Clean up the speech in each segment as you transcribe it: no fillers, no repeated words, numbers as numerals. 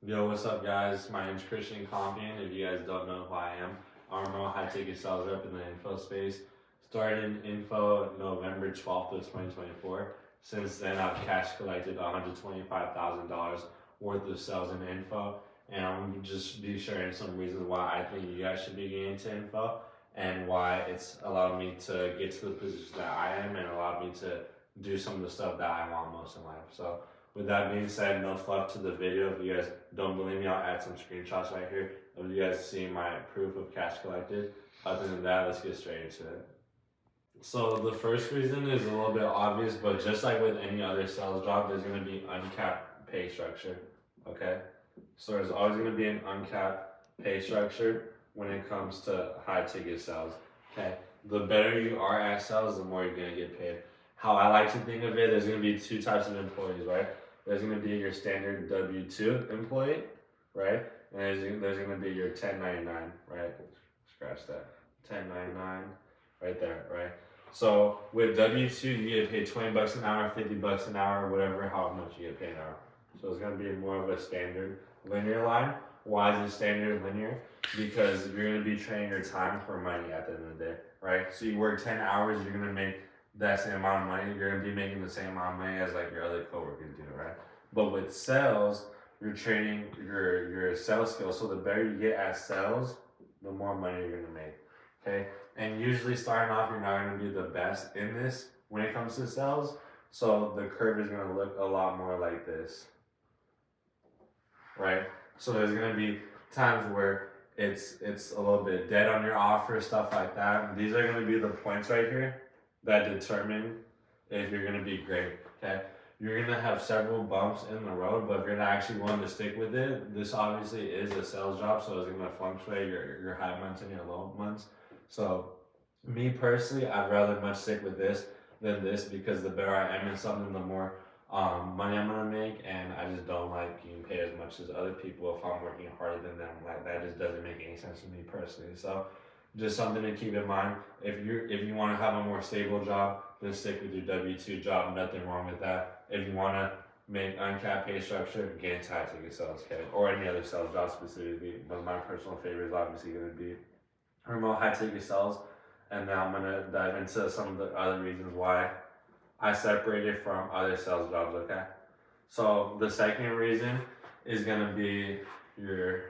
Yo, what's up, guys? My name's Christian Compion. If you guys don't know who I am, I'm a high ticket sales rep in the info space. Started in info November 12th of 2024. Since then, I've cash collected $125,000 worth of sales in info, and I'm just be sharing some reasons why I think you guys should be getting into info and why it's allowed me to get to the position that I am and allowed me to do some of the stuff that I want most in life. So with that being said, no fluff to the video. If you guys don't believe me, I'll add some screenshots right here of you guys seeing my proof of cash collected. Other than that, let's get straight into it. So the first reason is a little bit obvious, but just like with any other sales job, there's going to be uncapped pay structure. Okay, so there's always going to be an uncapped pay structure when it comes to high ticket sales. Okay, the better you are at sales, the more you're going to get paid. How I like to think of it, there's going to be two types of employees, right? There's going to be your standard W-2 employee, right? And there's going to be your 1099, right? Scratch that. 1099 right there, right? So with W-2, you get paid 20 bucks an hour, 50 bucks an hour, whatever, how much you get paid an hour. So it's going to be more of a standard linear line. Why is it standard linear? Because you're going to be trading your time for money at the end of the day, right? So you work 10 hours, you're going to make that same amount of money. You're gonna be making the same amount of money as like your other coworkers do, right? But with sales, you're training your sales skills. So the better you get at sales, the more money you're gonna make. Okay, and usually starting off, you're not gonna be the best in this when it comes to sales. So the curve is gonna look a lot more like this, right? So there's gonna be times where it's a little bit dead on your offer, stuff like that. These are gonna be the points right here that determine if you're gonna be great. Okay, you're gonna have several bumps in the road, but if you're not actually willing to stick with it, this obviously is a sales job, so it's gonna fluctuate your high months and your low months. So me personally, I'd rather much stick with this than this because the better I am in something, the more money I'm gonna make, and I just don't like getting paid as much as other people if I'm working harder than them. Like that just doesn't make any sense to me personally. So just something to keep in mind. If you want to have a more stable job, then stick with your W-2 job. Nothing wrong with that. If you want to make uncapped pay structure, get into high ticket sales, okay, or any other sales job specifically. But my personal favorite is obviously going to be remote high ticket sales. And now I'm gonna dive into some of the other reasons why I separate it from other sales jobs. Okay, so the second reason is gonna be your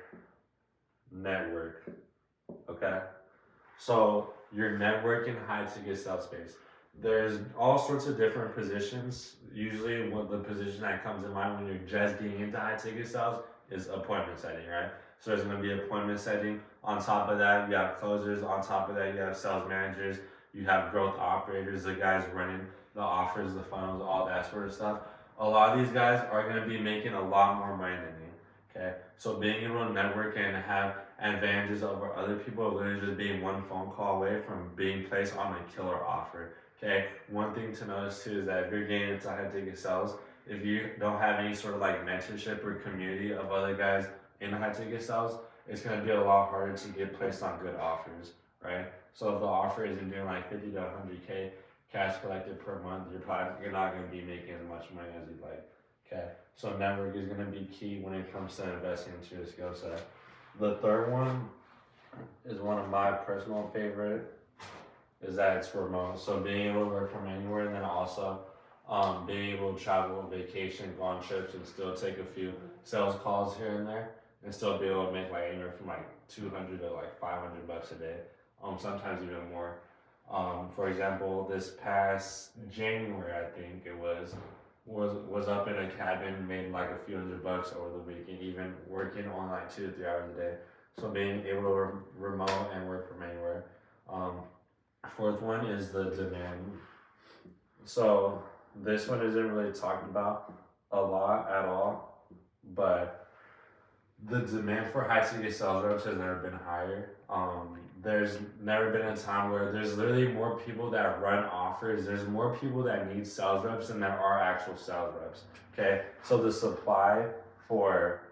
network. Okay. So your networking high ticket sales space. There's all sorts of different positions. Usually what the position that comes in mind when you're just getting into high ticket sales is appointment setting, right? So there's gonna be appointment setting. On top of that, you have closers. On top of that, you have sales managers. You have growth operators, the guys running the offers, the funnels, all that sort of stuff. A lot of these guys are gonna be making a lot more money than you. Okay, so being able to network and have advantages over other people, literally just being one phone call away from being placed on a killer offer. Okay, one thing to notice too is that if you're getting into high ticket sales, if you don't have any sort of like mentorship or community of other guys in high ticket sales, it's gonna be a lot harder to get placed on good offers, right? So if the offer isn't doing like 50 to 100K cash collected per month, you're not gonna be making as much money as you'd like. Okay, so network is gonna be key when it comes to investing into your skill set. The third one is one of my personal favorite, is that it's remote. So being able to work from anywhere, and then also being able to travel, vacation, go on trips, and still take a few sales calls here and there, and still be able to make like anywhere from like 200 to like 500 bucks a day. Sometimes even more. For example, this past January, I think it was up in a cabin, made like a few $100 over the weekend, even working on like 2 to 3 hours a day. So being able to remote and work from anywhere. Fourth one is the demand. So this one isn't really talked about a lot at all, but the demand for high ticket sales reps has never been higher. There's never been a time where there's literally more people that run offers. There's more people that need sales reps than there are actual sales reps. Okay, so the supply for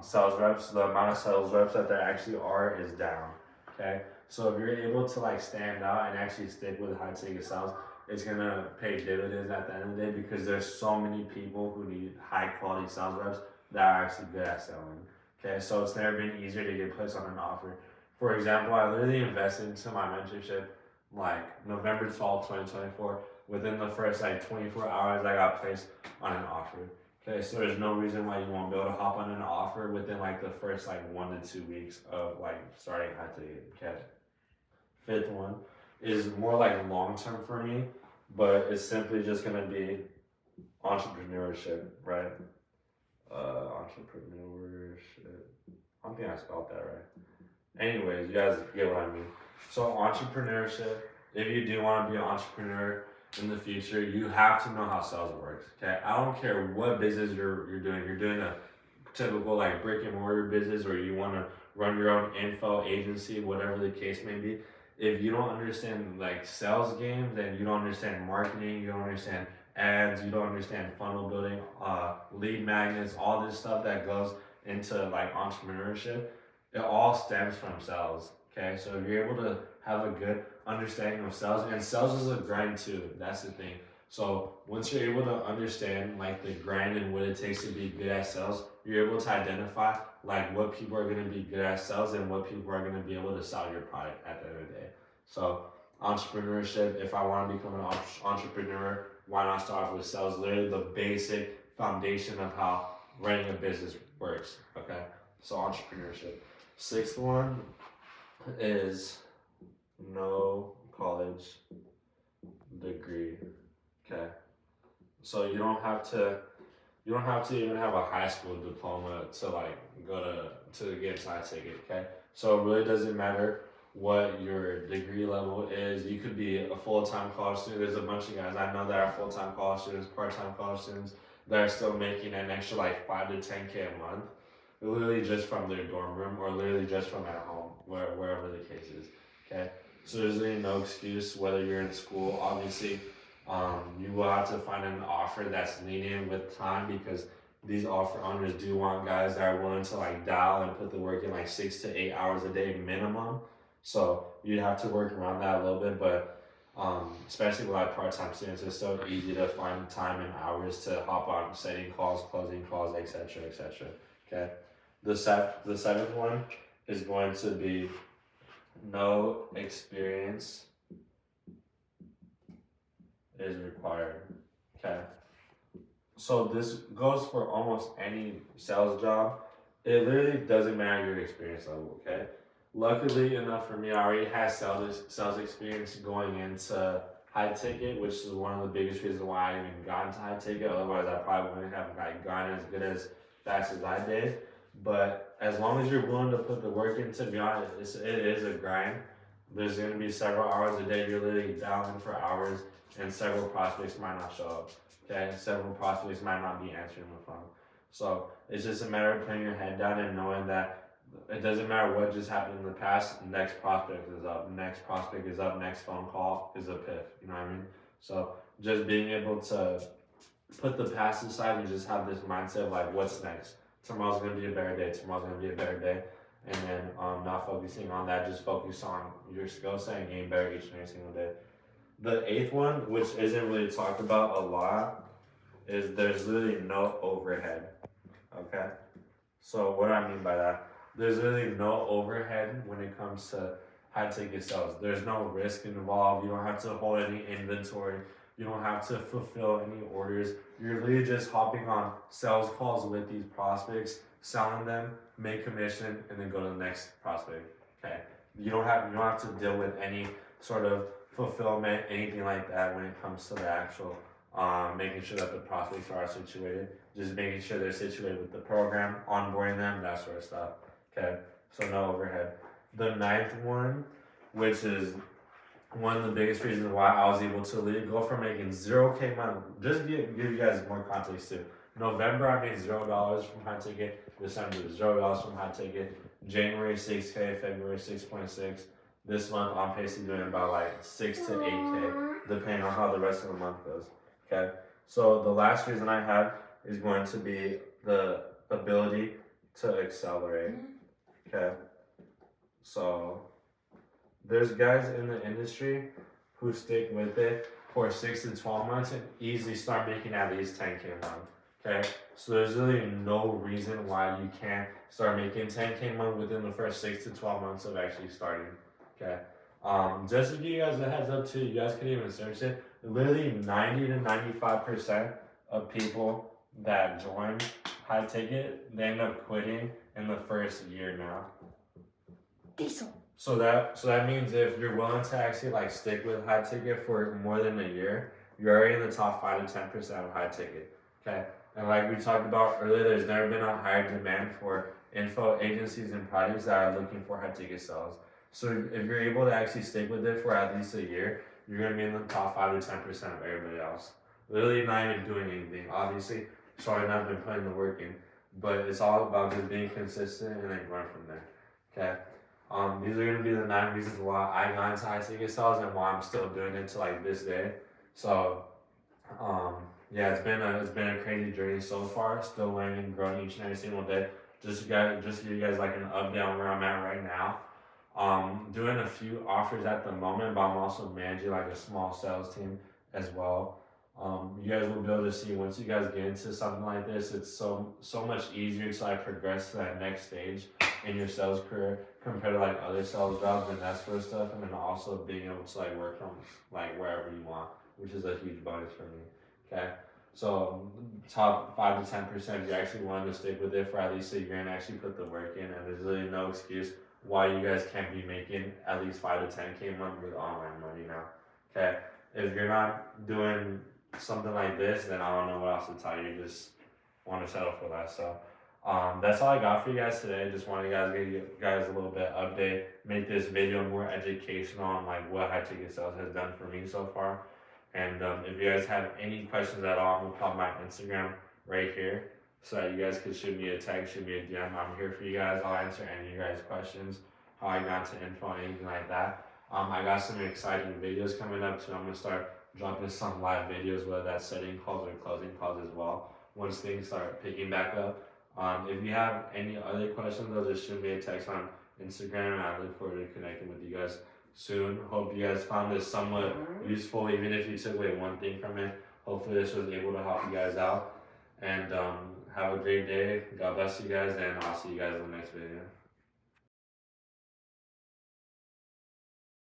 sales reps, the amount of sales reps that there actually are, is down. Okay, so if you're able to like stand out and actually stick with high ticket sales, it's gonna pay dividends at the end of the day because there's so many people who need high quality sales reps that are actually good at selling. Okay, so it's never been easier to get placed on an offer. For example, I literally invested into my mentorship like November 12th, 2024. Within the first like 24 hours, I got placed on an offer. Okay, so there's no reason why you won't be able to hop on an offer within like the first like 1 to 2 weeks of like starting High Ticket. Okay. Fifth one is more like long term for me, but it's simply just gonna be entrepreneurship, right? Entrepreneurship. I don't think I spelled that right. Anyways, you guys get what I mean. So entrepreneurship, if you do want to be an entrepreneur in the future, you have to know how sales works. Okay, I don't care what business you're doing. You're doing a typical like brick and mortar business, or you want to run your own info agency, whatever the case may be. If you don't understand like sales games, and you don't understand marketing, you don't understand ads, you don't understand funnel building, lead magnets, all this stuff that goes into like entrepreneurship, it all stems from sales. Okay, so if you're able to have a good understanding of sales, and sales is a grind too, that's the thing. So once you're able to understand like the grind and what it takes to be good at sales, you're able to identify like what people are going to be good at sales and what people are going to be able to sell your product at the end of the day. So entrepreneurship, if I want to become an entrepreneur, why not start off with sales? Literally the basic foundation of how running a business works. Okay, so entrepreneurship. Sixth one is no college degree. Okay, so you don't have to even have a high school diploma to like go to get High Ticket. Okay, so it really doesn't matter what your degree level is. You could be a full-time college student. There's a bunch of guys I know that are full-time college students, part-time college students that are still making an extra like 5 to 10K a month, literally just from their dorm room or literally just from at home, wherever the case is. Okay, so there's really no excuse whether you're in school. Obviously, you will have to find an offer that's lenient with time, because these offer owners do want guys that are willing to like dial and put the work in like 6 to 8 hours a day minimum. So you have to work around that a little bit, but especially with like part-time students, it's so easy to find time and hours to hop on setting calls, closing calls, etc., etc. Okay, the seventh one is going to be no experience is required. Okay, so this goes for almost any sales job. It literally doesn't matter your experience level. Okay, luckily enough for me, I already had sales experience going into High Ticket, which is one of the biggest reasons why I even got into High Ticket. Otherwise, I probably wouldn't have like gone as good as fast as I did. But as long as you're willing to put the work in, to be honest, it is a grind. There's going to be several hours a day you're literally dialing for hours, and several prospects might not show up. Okay, several prospects might not be answering the phone. So it's just a matter of putting your head down and knowing that it doesn't matter what just happened in the past. Next prospect is up. Next prospect is up. Next phone call is a piff. You know what I mean? So just being able to put the past aside and just have this mindset of like, what's next? Tomorrow's gonna be a better day. Tomorrow's gonna be a better day. And then not focusing on that, just focus on your skill set and getting better each and every single day. The eighth one, which isn't really talked about a lot, is there's literally no overhead. Okay? So what do I mean by that? There's really no overhead when it comes to High Ticket sales. There's no risk involved. You don't have to hold any inventory. You don't have to fulfill any orders. You're literally just hopping on sales calls with these prospects, selling them, make commission, and then go to the next prospect. Okay. You don't have to deal with any sort of fulfillment, anything like that when it comes to the actual making sure that the prospects are situated. Just making sure they're situated with the program, onboarding them, that sort of stuff. Okay. So no overhead. The ninth one, which is one of the biggest reasons why I was able to go from making 0K month. Just give you guys more context too. November I made $0 from High Ticket. December $0 from High Ticket. January 6K. February 6.6. This month I'm basically doing about like 6 to 8K, depending on how the rest of the month goes. Okay. So the last reason I have is going to be the ability to accelerate. Okay. So there's guys in the industry who stick with it for 6 to 12 months and easily start making at least 10K a month. Okay, so there's really no reason why you can't start making 10K a month within the first 6 to 12 months of actually starting. Okay, just to give you guys a heads up too, you guys can even search it. Literally 90 to 95% of people that join high ticket, they end up quitting in the first year now. Diesel. So that means if you're willing to actually like stick with high ticket for more than a year, you're already in the top 5 to 10% of high ticket. Okay, and like we talked about earlier, there's never been a higher demand for info agencies and products that are looking for high ticket sales. So if you're able to actually stick with it for at least a year, you're gonna be in the top 5 to 10% of everybody else. Literally not even doing anything. Obviously, sorry, not been putting the work in, but it's all about just being consistent and then going from there. Okay. These are gonna be the 9 reasons why I got into high ticket sales and why I'm still doing it to like this day. So, yeah, it's been a crazy journey so far. Still learning and growing each and every single day. Just to give you guys like an update on where I'm at right now. Doing a few offers at the moment, but I'm also managing like a small sales team as well. You guys will be able to see once you guys get into something like this, it's so much easier to like progress to that next stage in your sales career compared to like other sales jobs and that sort of stuff, and then also being able to like work from like wherever you want, which is a huge bonus for me. Okay, so top 5 to 10%, if you actually wanted to stick with it for at least a year and actually put the work in, and there's really no excuse why you guys can't be making at least 5 to 10K a month with online money now. Okay, if you're not doing something like this, then I don't know what else to tell you. Just want to settle for that. So that's all I got for you guys today. Just wanted to give you guys a little bit of update, make this video more educational on like what high ticket sales has done for me so far. And if you guys have any questions at all, I'm gonna pop my Instagram right here so that you guys can shoot me a text, shoot me a DM. I'm here for you guys. I'll answer any of you guys' questions, how I got to info, anything like that. I got some exciting videos coming up too. I'm gonna start dropping some live videos, whether that's setting calls or closing calls as well, once things start picking back up. If you have any other questions, though, just shoot me a text on Instagram, and I look forward to connecting with you guys soon. Hope you guys found this somewhat useful, even if you took away one thing from it. Hopefully this was able to help you guys out. And have a great day. God bless you guys, and I'll see you guys in the next video.